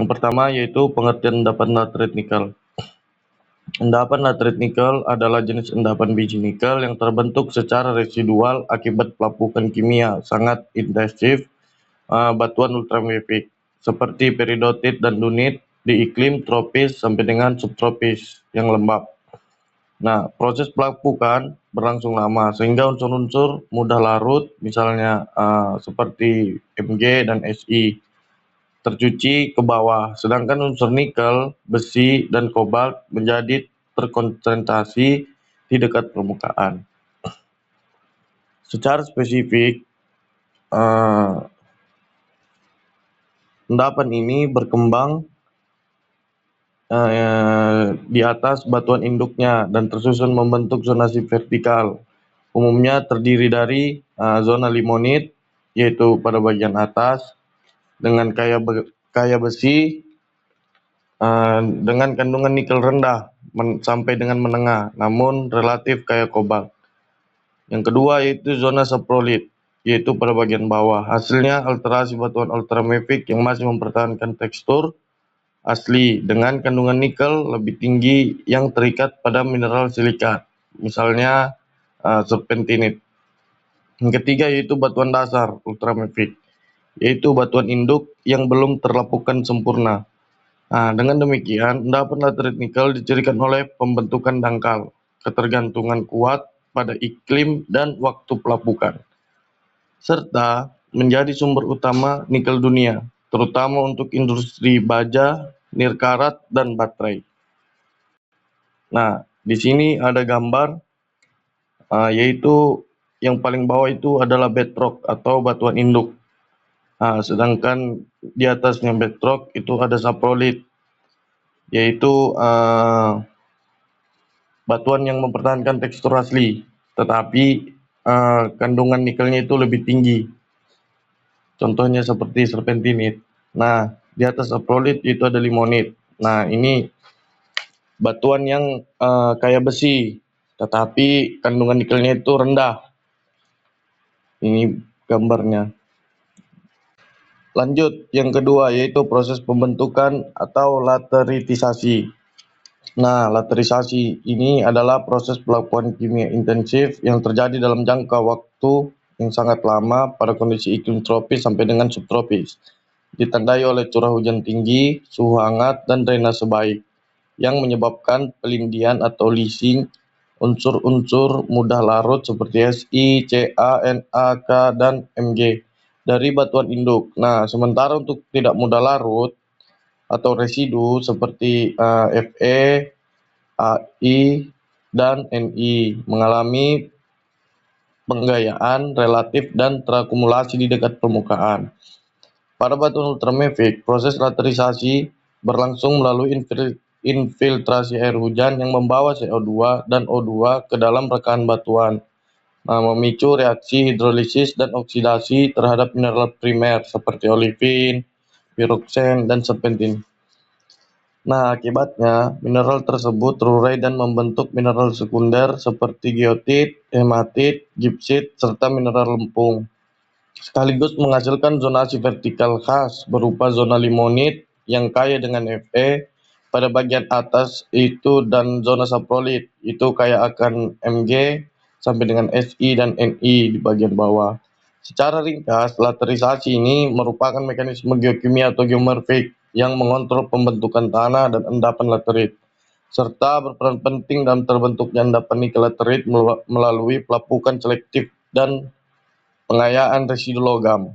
Yang pertama yaitu pengertian endapan laterit nikel. Endapan laterit nikel adalah jenis endapan biji nikel yang terbentuk secara residual akibat pelapukan kimia sangat intensif batuan ultramafic seperti peridotit dan dunit di iklim tropis sampai dengan subtropis yang lembab. Nah, proses pelapukan berlangsung lama sehingga unsur-unsur mudah larut misalnya seperti Mg dan Si tercuci ke bawah, sedangkan unsur nikel, besi, dan kobalt menjadi terkonsentrasi di dekat permukaan. Secara spesifik, endapan ini berkembang di atas batuan induknya dan tersusun membentuk zonasi vertikal. Umumnya terdiri dari zona limonit, yaitu pada bagian atas, dengan kaya besi, dengan kandungan nikel rendah sampai dengan menengah, namun relatif kaya kobalt. Yang kedua yaitu zona saprolit, yaitu pada bagian bawah. Hasilnya alterasi batuan ultramafic yang masih mempertahankan tekstur asli dengan kandungan nikel lebih tinggi yang terikat pada mineral silikat, misalnya serpentinit. Yang ketiga yaitu batuan dasar ultramafic, yaitu batuan induk yang belum terlapukan sempurna. Nah, dengan demikian, endapan laterit nikel dicirikan oleh pembentukan dangkal, ketergantungan kuat pada iklim dan waktu pelapukan, serta menjadi sumber utama nikel dunia, terutama untuk industri baja, nirkarat, dan baterai. Nah, di sini ada gambar, yaitu yang paling bawah itu adalah bedrock atau batuan induk. Sedangkan di atasnya bedrock itu ada saprolit, yaitu batuan yang mempertahankan tekstur asli, tetapi kandungan nikelnya itu lebih tinggi. Contohnya seperti serpentinit. Nah, di atas saprolit itu ada limonit. Nah, ini batuan yang kaya besi, tetapi kandungan nikelnya itu rendah. Ini gambarnya. Lanjut, yang kedua yaitu proses pembentukan atau lateritisasi. Nah, laterisasi ini adalah proses pelapukan kimia intensif yang terjadi dalam jangka waktu yang sangat lama pada kondisi iklim tropis sampai dengan subtropis, ditandai oleh curah hujan tinggi, suhu hangat, dan drainase baik, yang menyebabkan pelindian atau leaching unsur-unsur mudah larut seperti Si, Ca, Na, K, dan Mg dari batuan induk. Nah, sementara untuk tidak mudah larut atau residu seperti Fe, Ai, dan Ni mengalami penggayaan relatif dan terakumulasi di dekat permukaan. Pada batuan ultramafic, proses laterisasi berlangsung melalui infiltrasi air hujan yang membawa CO2 dan O2 ke dalam rekahan batuan, memicu reaksi hidrolisis dan oksidasi terhadap mineral primer seperti olivin, piroksen, dan serpentin. Nah, akibatnya mineral tersebut terurai dan membentuk mineral sekunder seperti geotit, hematit, gipsit, serta mineral lempung, sekaligus menghasilkan zonasi vertikal khas berupa zona limonit yang kaya dengan Fe pada bagian atas itu dan zona saprolit itu kaya akan Mg sampai dengan Si dan Ni di bagian bawah. Secara ringkas, laterisasi ini merupakan mekanisme geokimia atau geomorfik yang mengontrol pembentukan tanah dan endapan laterit, serta berperan penting dalam terbentuknya endapan nikel laterit melalui pelapukan selektif dan pengayaan residu logam.